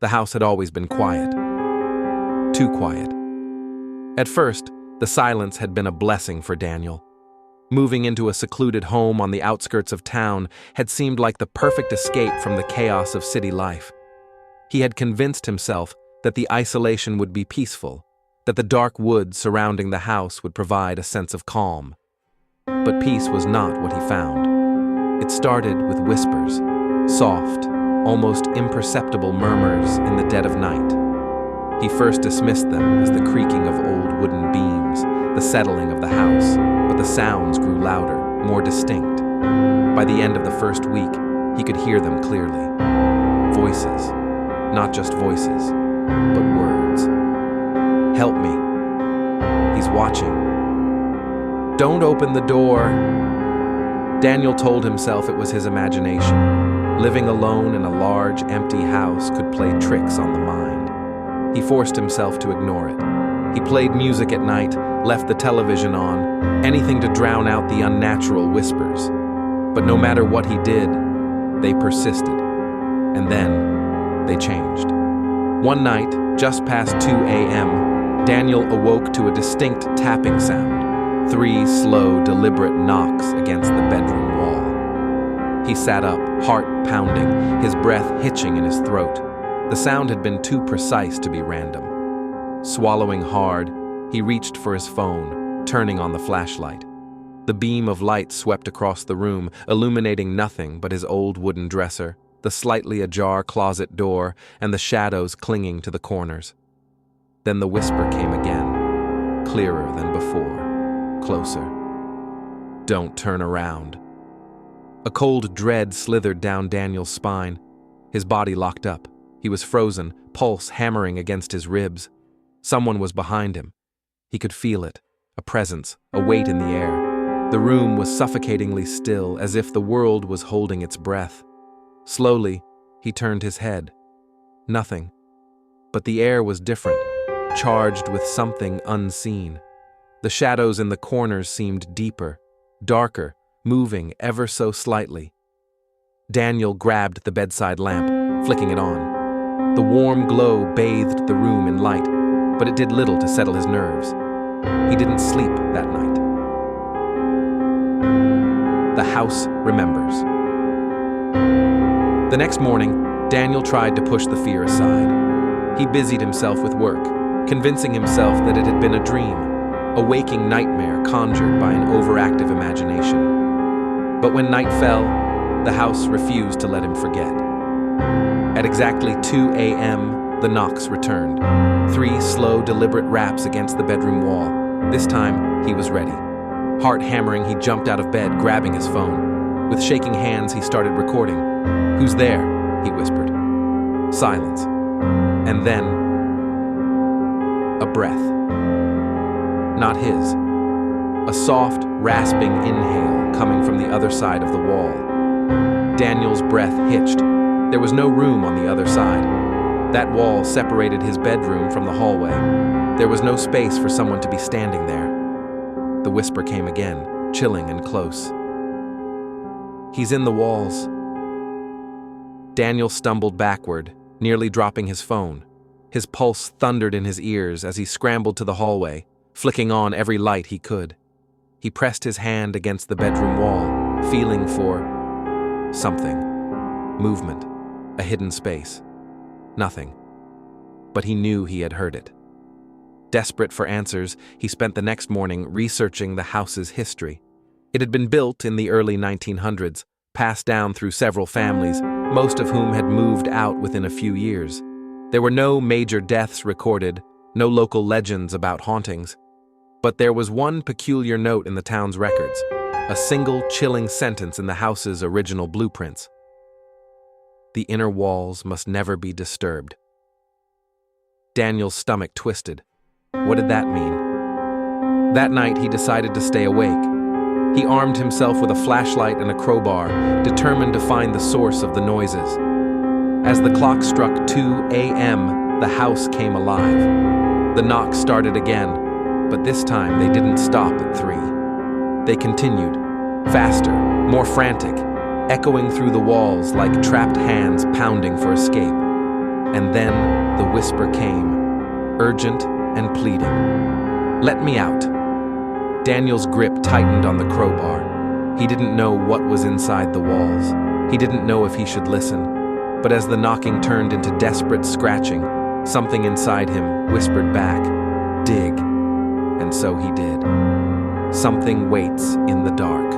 The house had always been quiet. Too quiet. At first, the silence had been a blessing for Daniel. Moving into a secluded home on the outskirts of town had seemed like the perfect escape from the chaos of city life. He had convinced himself that the isolation would be peaceful, that the dark woods surrounding the house would provide a sense of calm. But peace was not what he found. It started with whispers, soft, almost imperceptible murmurs in the dead of night. He first dismissed them as the creaking of old wooden beams, the settling of the house, but the sounds grew louder, more distinct. By the end of the first week, he could hear them clearly. Voices, not just voices, but words. "Help me. He's watching. Don't open the door." Daniel told himself it was his imagination. Living alone in a large, empty house could play tricks on the mind. He forced himself to ignore it. He played music at night, left the television on, anything to drown out the unnatural whispers. But no matter what he did, they persisted. And then, they changed. One night, just past 2 a.m., Daniel awoke to a distinct tapping sound, 3 slow, deliberate knocks against the bedroom wall. He sat up, heart pounding, his breath hitching in his throat. The sound had been too precise to be random. Swallowing hard, he reached for his phone, turning on the flashlight. The beam of light swept across the room, illuminating nothing but his old wooden dresser, the slightly ajar closet door, and the shadows clinging to the corners. Then the whisper came again, clearer than before, closer. "Don't turn around." A cold dread slithered down Daniel's spine. His body locked up. He was frozen, pulse hammering against his ribs. Someone was behind him. He could feel it, a presence, a weight in the air. The room was suffocatingly still, as if the world was holding its breath. Slowly, he turned his head. Nothing. But the air was different, charged with something unseen. The shadows in the corners seemed deeper, darker, moving ever so slightly. Daniel grabbed the bedside lamp, flicking it on. The warm glow bathed the room in light, but it did little to settle his nerves. He didn't sleep that night. The house remembers. The next morning, Daniel tried to push the fear aside. He busied himself with work, convincing himself that it had been a dream, a waking nightmare conjured by an overactive imagination. But when night fell, the house refused to let him forget. At exactly 2 a.m., the knocks returned. 3 slow, deliberate raps against the bedroom wall. This time, he was ready. Heart hammering, he jumped out of bed, grabbing his phone. With shaking hands, he started recording. "Who's there?" he whispered. Silence. And then, a breath. Not his. A soft, rasping inhale coming from the other side of the wall. Daniel's breath hitched. There was no room on the other side. That wall separated his bedroom from the hallway. There was no space for someone to be standing there. The whisper came again, chilling and close. "He's in the walls." Daniel stumbled backward, nearly dropping his phone. His pulse thundered in his ears as he scrambled to the hallway, flicking on every light he could. He pressed his hand against the bedroom wall, feeling for something. Movement, a hidden space. Nothing. But he knew he had heard it. Desperate for answers, he spent the next morning researching the house's history. It had been built in the early 1900s, passed down through several families, most of whom had moved out within a few years. There were no major deaths recorded, no local legends about hauntings. But there was one peculiar note in the town's records, a single chilling sentence in the house's original blueprints. "The inner walls must never be disturbed." Daniel's stomach twisted. What did that mean? That night, he decided to stay awake. He armed himself with a flashlight and a crowbar, determined to find the source of the noises. As the clock struck 2 a.m., the house came alive. The knocks started again, but this time they didn't stop at 3. They continued, faster, more frantic, echoing through the walls like trapped hands pounding for escape. And then the whisper came, urgent and pleading. "Let me out." Daniel's grip tightened on the crowbar. He didn't know what was inside the walls. He didn't know if he should listen. But as the knocking turned into desperate scratching, something inside him whispered back, "Dig." And so he did. Something waits in the dark.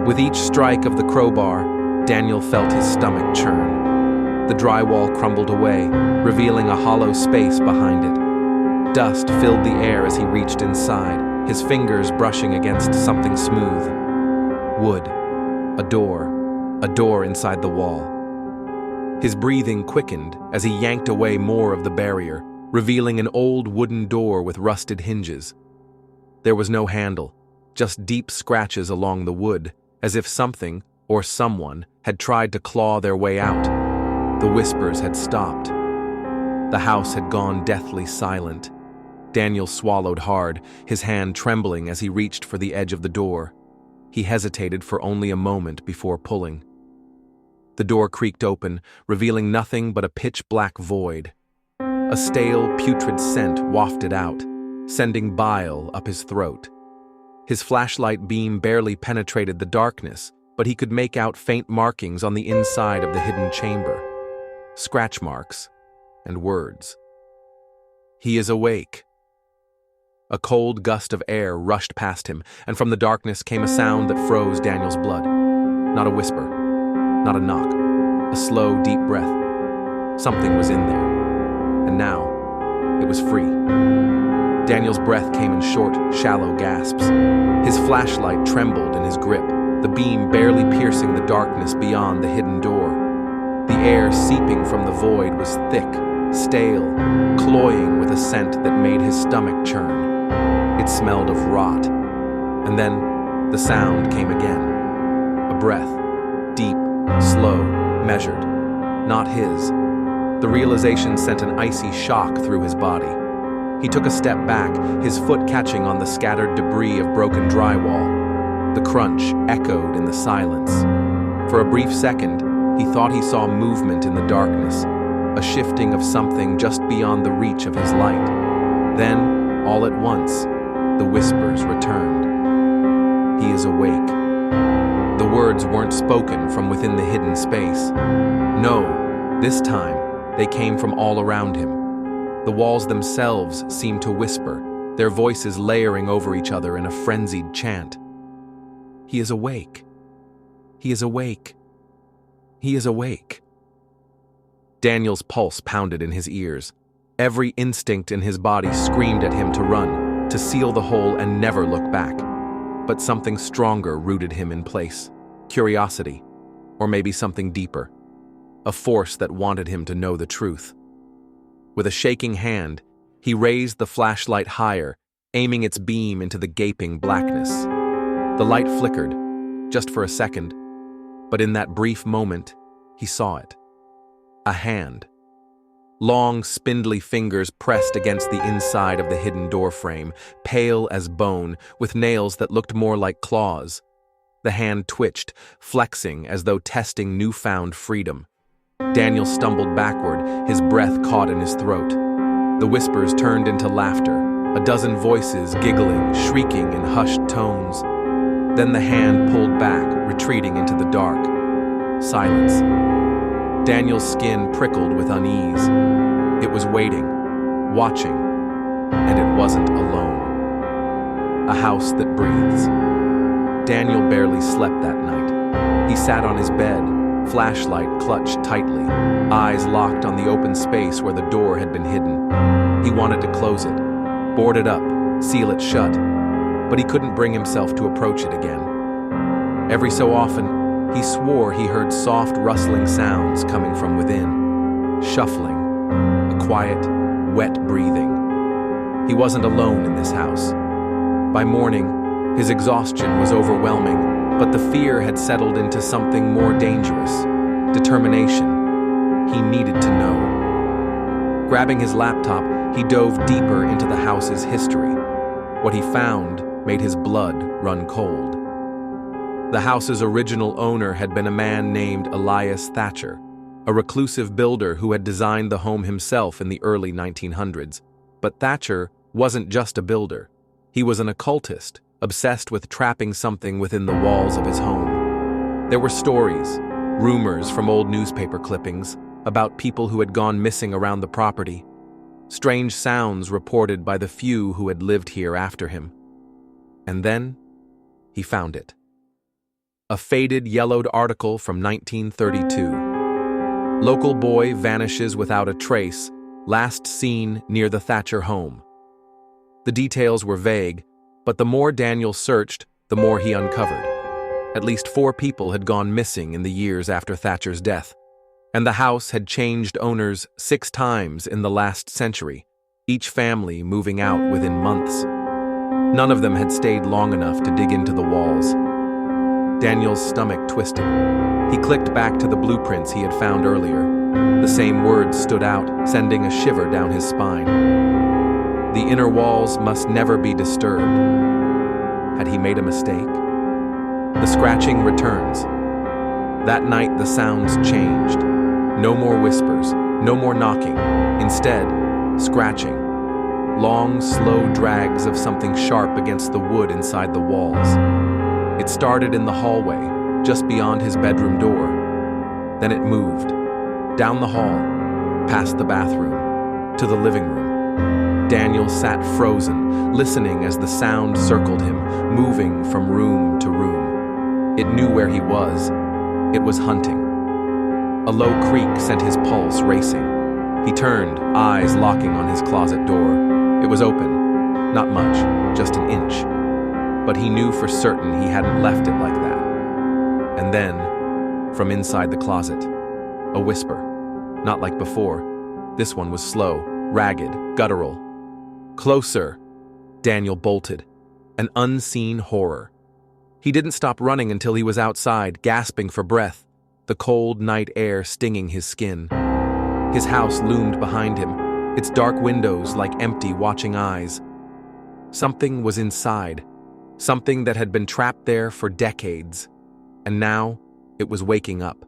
With each strike of the crowbar, Daniel felt his stomach churn. The drywall crumbled away, revealing a hollow space behind it. Dust filled the air as he reached inside, his fingers brushing against something smooth. Wood. A door inside the wall. His breathing quickened as he yanked away more of the barrier, revealing an old wooden door with rusted hinges. There was no handle, just deep scratches along the wood, as if something, or someone, had tried to claw their way out. The whispers had stopped. The house had gone deathly silent. Daniel swallowed hard, his hand trembling as he reached for the edge of the door. He hesitated for only a moment before pulling. The door creaked open, revealing nothing but a pitch-black void. A stale, putrid scent wafted out, sending bile up his throat. His flashlight beam barely penetrated the darkness, but he could make out faint markings on the inside of the hidden chamber. Scratch marks and words. "He is awake." A cold gust of air rushed past him, and from the darkness came a sound that froze Daniel's blood. Not a whisper, not a knock, a slow, deep breath. Something was in there, and now it was free. Daniel's breath came in short, shallow gasps. His flashlight trembled in his grip, the beam barely piercing the darkness beyond the hidden door. The air seeping from the void was thick, stale, cloying with a scent that made his stomach churn. It smelled of rot. And then the sound came again. A breath, deep, slow, measured. Not his. The realization sent an icy shock through his body. He took a step back, his foot catching on the scattered debris of broken drywall. The crunch echoed in the silence. For a brief second, he thought he saw movement in the darkness, a shifting of something just beyond the reach of his light. Then, all at once, the whispers returned. "He is awake." The words weren't spoken from within the hidden space. No, this time, they came from all around him. The walls themselves seemed to whisper, their voices layering over each other in a frenzied chant. "He is awake. He is awake. He is awake." Daniel's pulse pounded in his ears. Every instinct in his body screamed at him to run, to seal the hole and never look back. But something stronger rooted him in place. Curiosity, or maybe something deeper. A force that wanted him to know the truth. With a shaking hand, he raised the flashlight higher, aiming its beam into the gaping blackness. The light flickered, just for a second, but in that brief moment, he saw it. A hand. Long, spindly fingers pressed against the inside of the hidden doorframe, pale as bone, with nails that looked more like claws. The hand twitched, flexing as though testing newfound freedom. Daniel stumbled backward, his breath caught in his throat. The whispers turned into laughter, a dozen voices giggling, shrieking in hushed tones. Then the hand pulled back, retreating into the dark. Silence. Daniel's skin prickled with unease. It was waiting, watching, and it wasn't alone. A house that breathes. Daniel barely slept that night. He sat on his bed, flashlight clutched tightly, eyes locked on the open space where the door had been hidden. He wanted to close it, board it up, seal it shut, but he couldn't bring himself to approach it again. Every so often, he swore he heard soft rustling sounds coming from within, shuffling, a quiet, wet breathing. He wasn't alone in this house. By morning, his exhaustion was overwhelming, but the fear had settled into something more dangerous, determination. He needed to know. Grabbing his laptop, he dove deeper into the house's history. What he found made his blood run cold. The house's original owner had been a man named Elias Thatcher, a reclusive builder who had designed the home himself in the early 1900s. But Thatcher wasn't just a builder. He was an occultist, obsessed with trapping something within the walls of his home. There were stories, rumors from old newspaper clippings about people who had gone missing around the property, strange sounds reported by the few who had lived here after him. And then, he found it. A faded, yellowed article from 1932. Local boy vanishes without a trace, last seen near the Thatcher home. The details were vague, but the more Daniel searched, the more he uncovered. At least 4 people had gone missing in the years after Thatcher's death, and the house had changed owners 6 times in the last century, each family moving out within months. None of them had stayed long enough to dig into the walls. Daniel's stomach twisted. He clicked back to the blueprints he had found earlier. The same words stood out, sending a shiver down his spine. The inner walls must never be disturbed. Had he made a mistake? The scratching returns. That night the sounds changed. No more whispers, no more knocking. Instead, scratching. Long, slow drags of something sharp against the wood inside the walls. It started in the hallway, just beyond his bedroom door. Then it moved, down the hall, past the bathroom, to the living room. Daniel sat frozen, listening as the sound circled him, moving from room to room. It knew where he was. It was hunting. A low creak sent his pulse racing. He turned, eyes locking on his closet door. It was open. Not much, just an inch. But he knew for certain he hadn't left it like that. And then, from inside the closet, a whisper. Not like before. This one was slow, ragged, guttural. Closer! Daniel bolted. An unseen horror. He didn't stop running until he was outside, gasping for breath, the cold night air stinging his skin. His house loomed behind him, its dark windows like empty, watching eyes. Something was inside, something that had been trapped there for decades, and now it was waking up.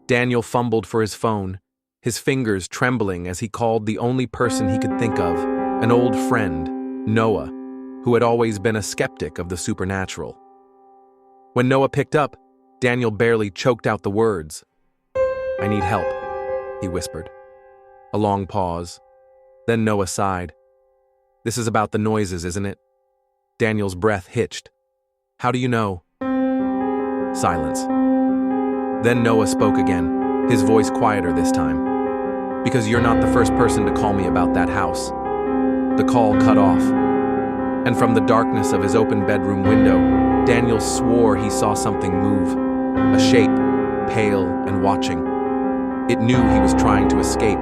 Daniel fumbled for his phone, his fingers trembling as he called the only person he could think of, an old friend, Noah, who had always been a skeptic of the supernatural. When Noah picked up, Daniel barely choked out the words. "I need help," he whispered. A long pause. Then Noah sighed. "This is about the noises, isn't it?" Daniel's breath hitched. "How do you know?" Silence. Then Noah spoke again, his voice quieter this time. "Because you're not the first person to call me about that house." The call cut off, and from the darkness of his open bedroom window, Daniel swore he saw something move, a shape, pale and watching. It knew he was trying to escape,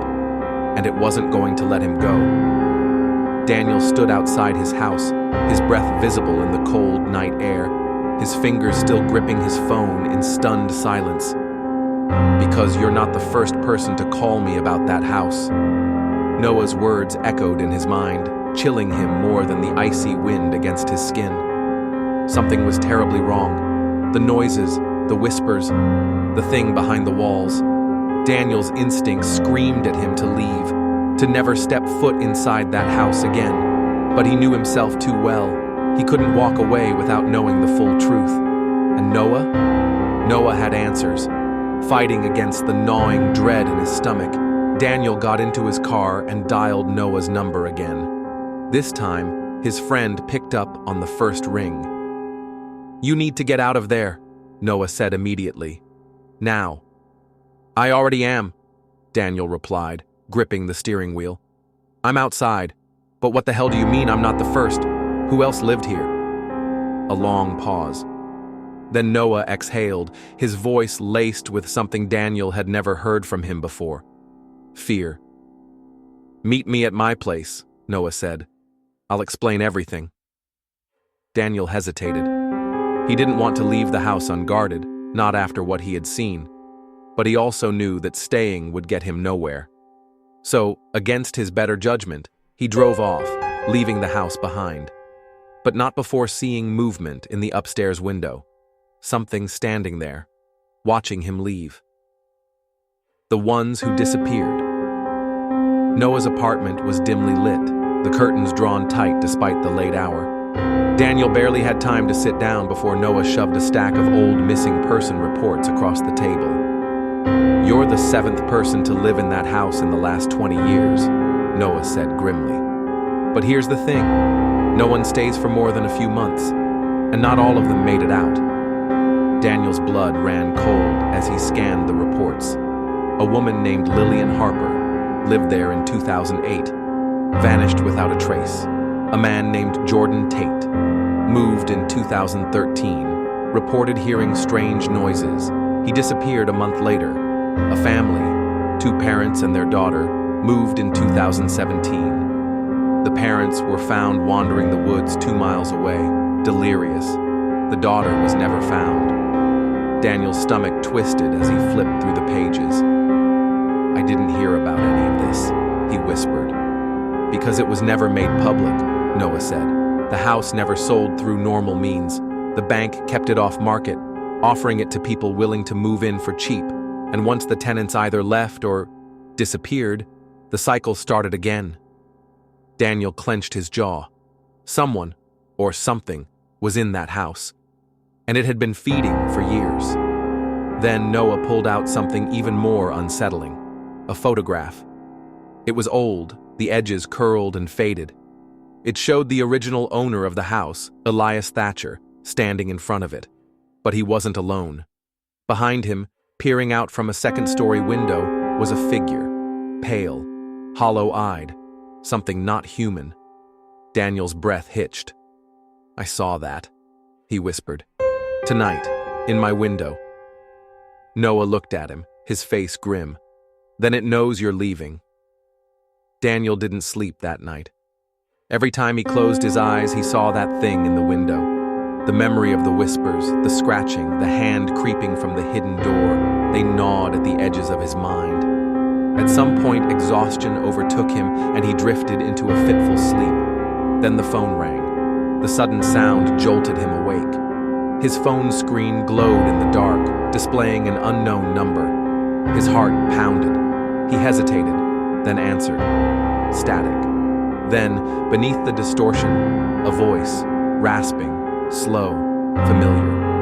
and it wasn't going to let him go. Daniel stood outside his house, his breath visible in the cold night air, his fingers still gripping his phone in stunned silence. "Because you're not the first person to call me about that house." Noah's words echoed in his mind, chilling him more than the icy wind against his skin. Something was terribly wrong. The noises, the whispers, the thing behind the walls. Daniel's instincts screamed at him to leave, to never step foot inside that house again. But he knew himself too well. He couldn't walk away without knowing the full truth. And Noah? Noah had answers. Fighting against the gnawing dread in his stomach, Daniel got into his car and dialed Noah's number again. This time, his friend picked up on the first ring. "You need to get out of there," Noah said immediately. "Now." "I already am," Daniel replied, gripping the steering wheel. "I'm outside. But what the hell do you mean I'm not the first? Who else lived here?" A long pause. Then Noah exhaled, his voice laced with something Daniel had never heard from him before. Fear. "Meet me at my place," Noah said. "I'll explain everything." Daniel hesitated. He didn't want to leave the house unguarded, not after what he had seen. But he also knew that staying would get him nowhere. So, against his better judgment, he drove off, leaving the house behind. But not before seeing movement in the upstairs window. Something standing there, watching him leave. the ones who disappeared. Noah's apartment was dimly lit, the curtains drawn tight despite the late hour. Daniel barely had time to sit down before Noah shoved a stack of old missing person reports across the table. "You're the 7th person to live in that house in the last 20 years, Noah said grimly. But here's the thing, no one stays for more than a few months, and not all of them made it out. Daniel's blood ran cold as he scanned the reports. A woman named Lillian Harper lived there in 2008, vanished without a trace. A man named Jordan Tate moved in 2013, reported hearing strange noises. He disappeared a month later. A family, 2 parents and their daughter, moved in 2017. The parents were found wandering the woods 2 miles away, delirious. The daughter was never found." Daniel's stomach twisted as he flipped through the pages. "I didn't hear about any of this," he whispered. "Because it was never made public," Noah said. "The house never sold through normal means. The bank kept it off market, offering it to people willing to move in for cheap. And once the tenants either left or disappeared, the cycle started again." Daniel clenched his jaw. Someone, or something, was in that house, and it had been feeding for years. Then Noah pulled out something even more unsettling, a photograph. It was old, the edges curled and faded. It showed the original owner of the house, Elias Thatcher, standing in front of it. But he wasn't alone. Behind him, peering out from a second-story window, was a figure, pale, hollow-eyed, something not human. Daniel's breath hitched. "I saw that," he whispered. "Tonight, in my window." Noah looked at him, his face grim. "Then it knows you're leaving." Daniel didn't sleep that night. Every time he closed his eyes, he saw that thing in the window. The memory of the whispers, the scratching, the hand creeping from the hidden door, they gnawed at the edges of his mind. At some point, exhaustion overtook him and he drifted into a fitful sleep. Then the phone rang. The sudden sound jolted him awake. His phone screen glowed in the dark, displaying an unknown number. His heart pounded. He hesitated, then answered. Static. Then, beneath the distortion, a voice, rasping, slow, familiar.